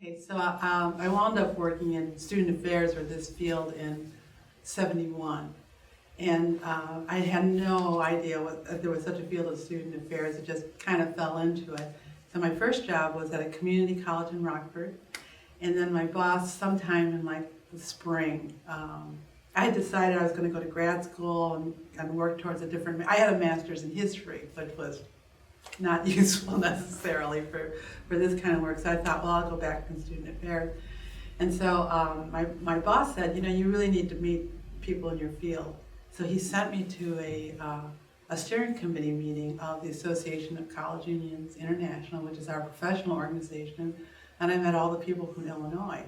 Okay, so I wound up working in student affairs, or this field, in '71. And I had no idea that there was such a field of student affairs. It just kind of fell into it. So my first job was at a community college in Rockford. And then my boss, sometime in like the spring, I had decided I was going to go to grad school and work towards a different, I had a master's in history, which was not useful necessarily for this kind of work. So I thought, well, I'll go back in student affairs. And so my boss said, you really need to meet people in your field. So he sent me to a steering committee meeting of the Association of College Unions International, which is our professional organization, and I met all the people from Illinois.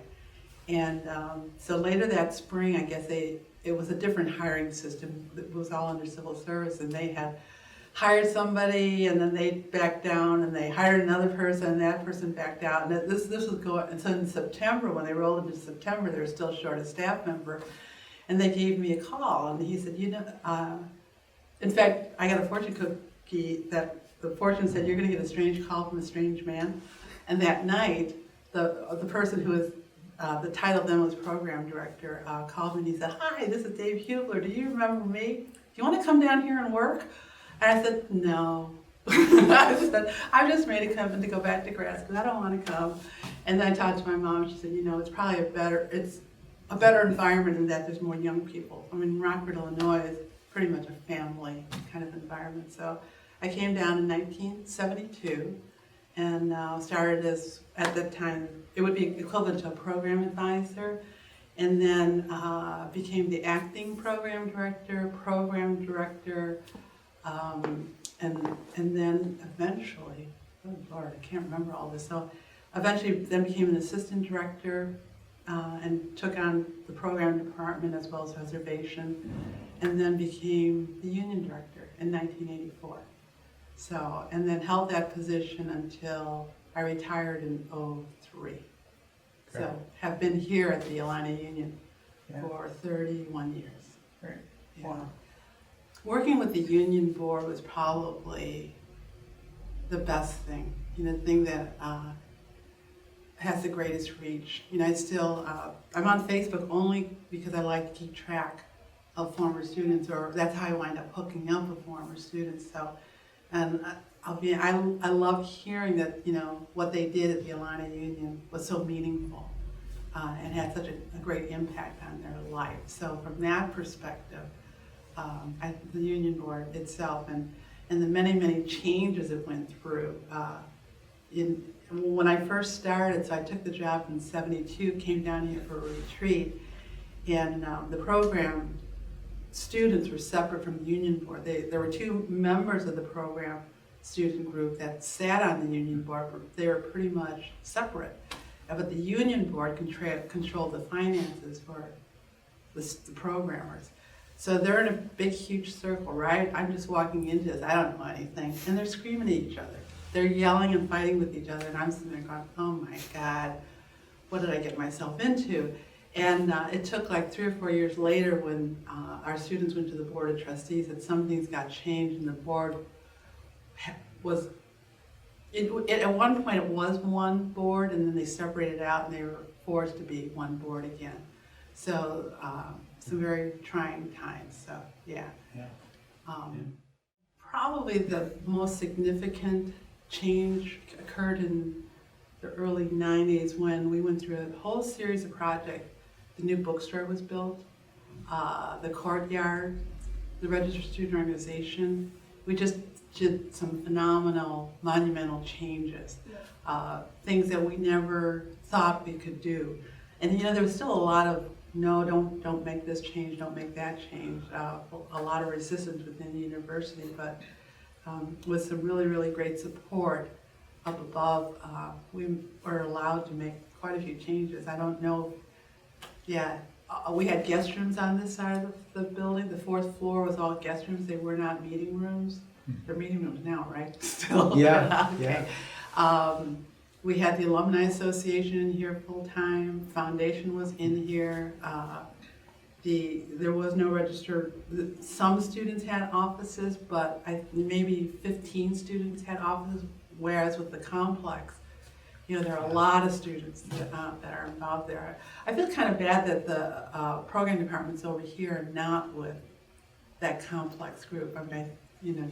And so later that spring, I guess it was a different hiring system. It was all under civil service, and they had hired somebody, and then they backed down, and they hired another person, and that person backed out. And this was going, and so in September, when they rolled into September, they were still short a staff member. And they gave me a call, and he said, in fact, I got a fortune cookie that the fortune said, you're going to get a strange call from a strange man. And that night, the person who was, the title then was program director, called me and he said, hi, this is Dave Hubler. Do you remember me? Do you want to come down here and work? And I said, no. I said, I'm just ready to come and to go back to grad school. I don't want to come. And then I talked to my mom. She said, it's probably a better environment in that there's more young people. I mean, Rockford, Illinois is pretty much a family kind of environment. So I came down in 1972 and started as, at that time, it would be equivalent to a program advisor, and then became the acting program director, and then eventually, oh Lord, I can't remember all this. So eventually then became an assistant director, and took on the program department as well as reservation, and then became the union director in 1984. So, and then held that position until I retired in '03. Okay. So, have been here at the Illini Union for 31 years. Great. Yeah. Wow. Working with the union board was probably the best thing, the thing that has the greatest reach. I still, I'm on Facebook only because I like to keep track of former students, or that's how I wind up hooking up with former students. So, and I love hearing that, what they did at the Illini Union was so meaningful and had such a great impact on their life. So from that perspective, the union board itself and the many, many changes it went through, when I first started, so I took the job in '72, came down here for a retreat, and the program students were separate from the union board. There were two members of the program student group that sat on the union board, but they were pretty much separate. But the union board controlled the finances for the programmers. So they're in a big, huge circle, right? I'm just walking into this, I don't know anything, and they're screaming at each other. They're yelling and fighting with each other, and I'm sitting there going, oh my God, what did I get myself into? And it took like 3 or 4 years later when our students went to the Board of Trustees that some things got changed, and the board was, at one point it was one board, and then they separated out and they were forced to be one board again. So some very trying times, so yeah. Probably the most significant change occurred in the early '90s when we went through a whole series of projects. The new bookstore was built, the courtyard, the registered student organization. We just did some phenomenal, monumental changes, things that we never thought we could do. And there was still a lot of, no, don't make this change, don't make that change. A lot of resistance within the university, but with some really, really great support up above, we were allowed to make quite a few changes. I don't know, we had guest rooms on this side of the building. The 4th floor was all guest rooms. They were not meeting rooms. They're meeting rooms now, right? Still. Yeah. Okay. Yeah. We had the Alumni Association in here full-time. Foundation was in here. There was no registered, some students had offices, but maybe 15 students had offices, whereas with the complex, You know, there are a lot of students that are involved there. I feel kind of bad that the program department's over here, not with that complex group. I mean, you know,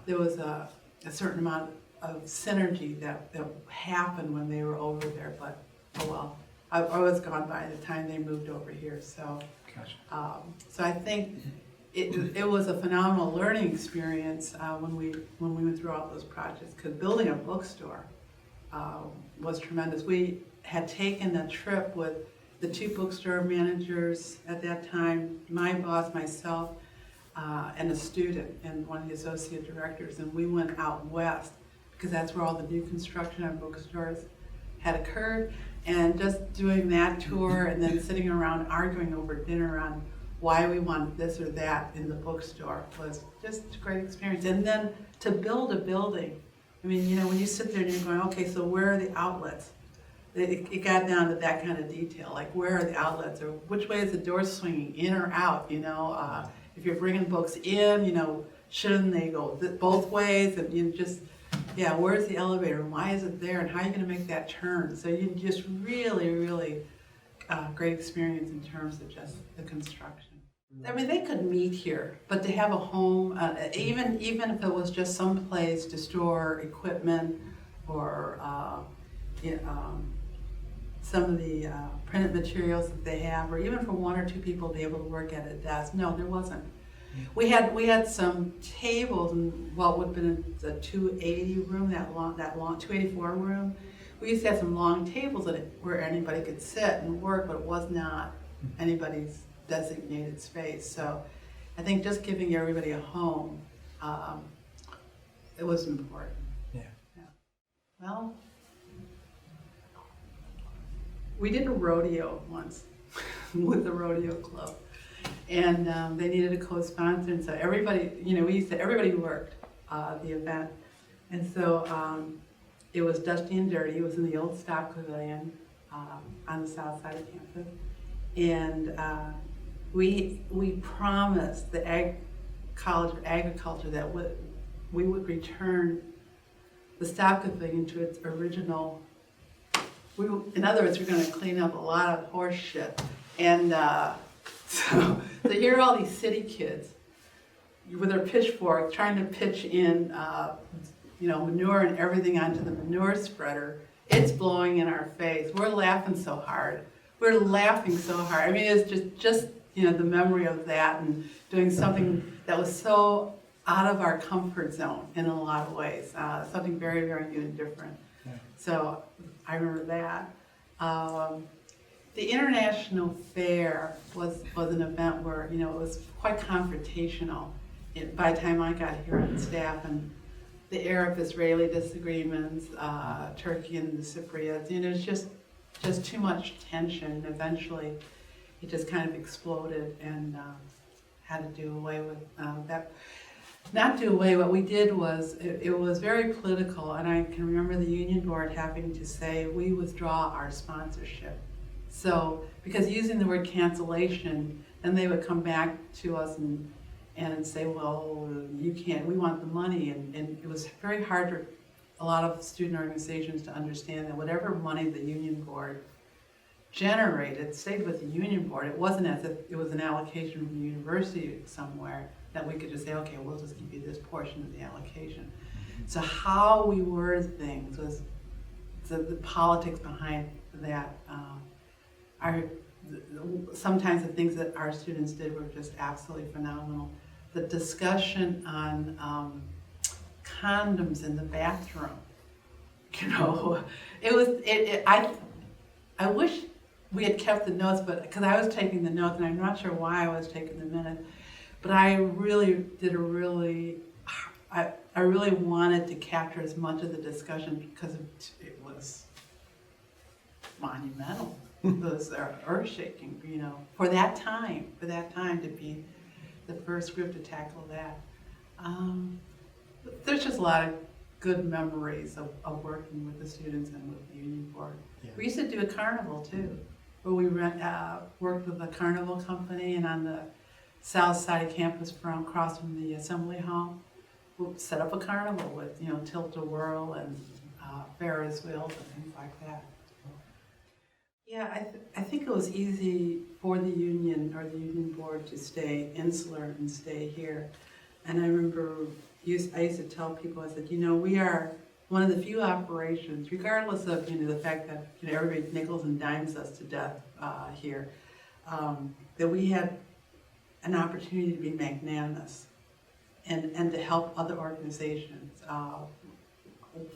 there was a certain amount of synergy that happened when they were over there, but oh well. I was gone by the time they moved over here, so. Gotcha. So I think it was a phenomenal learning experience when we went through all those projects, because building a bookstore was tremendous. We had taken a trip with the 2 bookstore managers at that time, my boss, myself, and a student and one of the associate directors, and we went out west because that's where all the new construction on bookstores had occurred, and just doing that tour and then sitting around arguing over dinner on why we wanted this or that in the bookstore was just a great experience. And then to build a building, I mean, you know, when you sit there and you're going, okay, so where are the outlets? It got down to that kind of detail, like where are the outlets, or which way is the door swinging, in or out, you know? If you're bringing books in, you know, shouldn't they go both ways? And you just, yeah, where's the elevator, and why is it there, and how are you gonna make that turn? So you just really great experience in terms of just the construction. I mean, they could meet here, but to have a home, even if it was just some place to store equipment or some of the printed materials that they have, or even for 1 or 2 people to be able to work at a desk. No, there wasn't. We had some tables in what would have been the 280 room, that long 284 room. We used to have some long tables in it where anybody could sit and work, but it was not anybody's designated space. So I think just giving everybody a home, it was important. Yeah. Well, we did a rodeo once with the rodeo club, and they needed a co-sponsor, and so everybody, you know, everybody worked the event, and so it was Dusty and Dirty. It was in the old stock pavilion on the south side of campus, and we promised the College of Agriculture that we would return the stock pavilion to its original. In other words, we're going to clean up a lot of horse shit. And so here are all these city kids with their pitchforks trying to pitch in, you know, manure and everything onto the manure spreader. It's blowing in our face. We're laughing so hard. We're laughing so hard. I mean, it's just you know, the memory of that and doing something that was so out of our comfort zone in a lot of ways. Something very new and different. Yeah. So I remember that. The International Fair was an event where, you know, it was quite confrontational by the time I got here on staff, and the Arab-Israeli disagreements, Turkey and the Cypriots, you know, it's just too much tension, and eventually it just kind of exploded and had to do away with that. Not do away, what we did was, it was very political, and I can remember the union board having to say, we withdraw our sponsorship. So, because using the word cancellation, then they would come back to us and say, well, you can't, we want the money, and it was very hard for a lot of student organizations to understand that whatever money the union board generated stayed with the union board. It wasn't as if it was an allocation from the university somewhere that we could just say, okay, we'll just give you this portion of the allocation. So how we word things was the politics behind that. Sometimes the things that our students did were just absolutely phenomenal. The discussion on condoms in the bathroom, you know, I wish we had kept the notes, but because I was taking the notes, and I'm not sure why I was taking the minutes, but I really did I really wanted to capture as much of the discussion because it was monumental. It was earth-shaking, you know, for that time to be the first group to tackle that. There's just a lot of good memories of working with the students and with the union board. Yeah. We used to do a carnival too, where we worked with a carnival company, and on the south side of campus across from the assembly hall, we'll set up a carnival with, you know, tilt-a-whirl and Ferris wheels and things like that. Yeah, I think it was easy for the union or the union board to stay insular and stay here. And I remember I used to tell people, I said, we are one of the few operations, regardless of the fact that everybody nickels and dimes us to death here, that we had an opportunity to be magnanimous and to help other organizations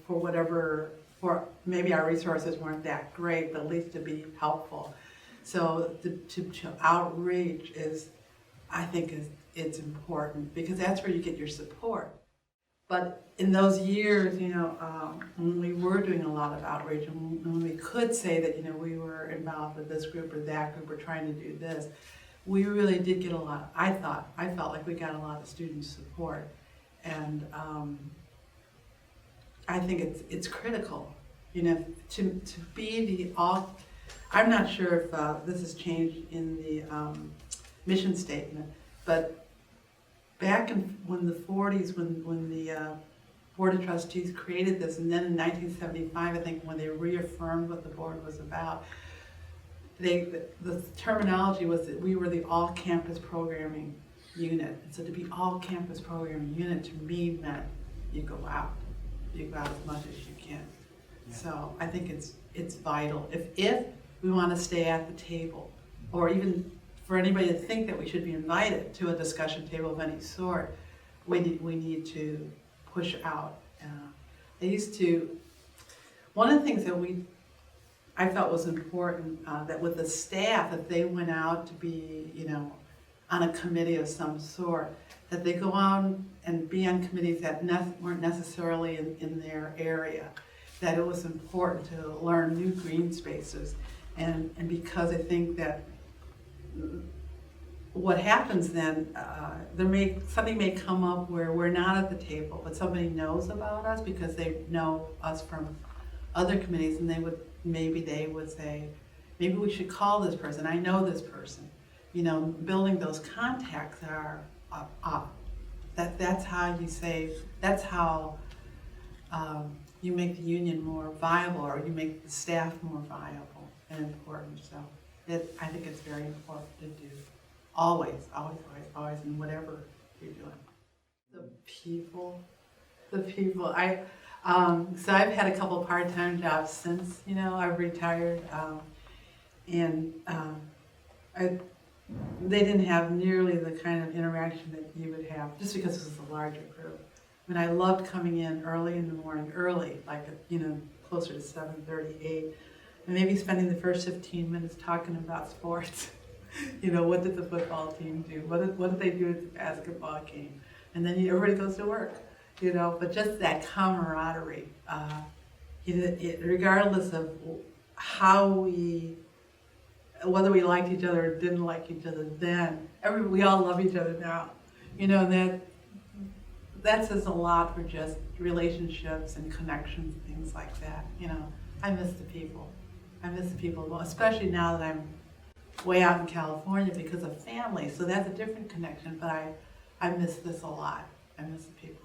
for maybe our resources weren't that great, but at least to be helpful. So to outreach I think it's important, because that's where you get your support. But in those years, when we were doing a lot of outreach, and when we could say that, we were involved with this group or that group, or trying to do this, we really did get a lot. I felt like we got a lot of student support, and I think it's critical, to be the all. I'm not sure if this has changed in the mission statement, but back when the 40s, when the Board of Trustees created this, and then in 1975, I think, when they reaffirmed what the board was about, the terminology was that we were the all-campus programming unit. And so to be all-campus programming unit, to me, meant you go out as much as you can. Yeah. So I think it's vital. If we want to stay at the table, or even for anybody to think that we should be invited to a discussion table of any sort, we need to push out. One of the things that I felt was important, that with the staff, if they went out to be, on a committee of some sort, that they go on and be on committees that weren't necessarily in their area, that it was important to learn new green spaces. And because I think that what happens then, something may come up where we're not at the table, but somebody knows about us because they know us from other committees, and maybe they would say, maybe we should call this person, I know this person. Building those contacts are that's how you make the union more viable, or you make the staff more viable and important. So I think it's very important to do. Always, in whatever you're doing. The people. So I've had a couple of part-time jobs since, I've retired, and they didn't have nearly the kind of interaction that you would have, just because this is a larger group. I mean, I loved coming in early in the morning, like, closer to 7:38, and maybe spending the first 15 minutes talking about sports. What did the football team do? What did they do at the basketball game? And then everybody goes to work, But just that camaraderie, regardless of whether we liked each other or didn't like each other then, we all love each other now. That says a lot for just relationships and connections and things like that. I miss the people. Well, especially now that I'm way out in California because of family. So that's a different connection, but I miss this a lot. I miss the people.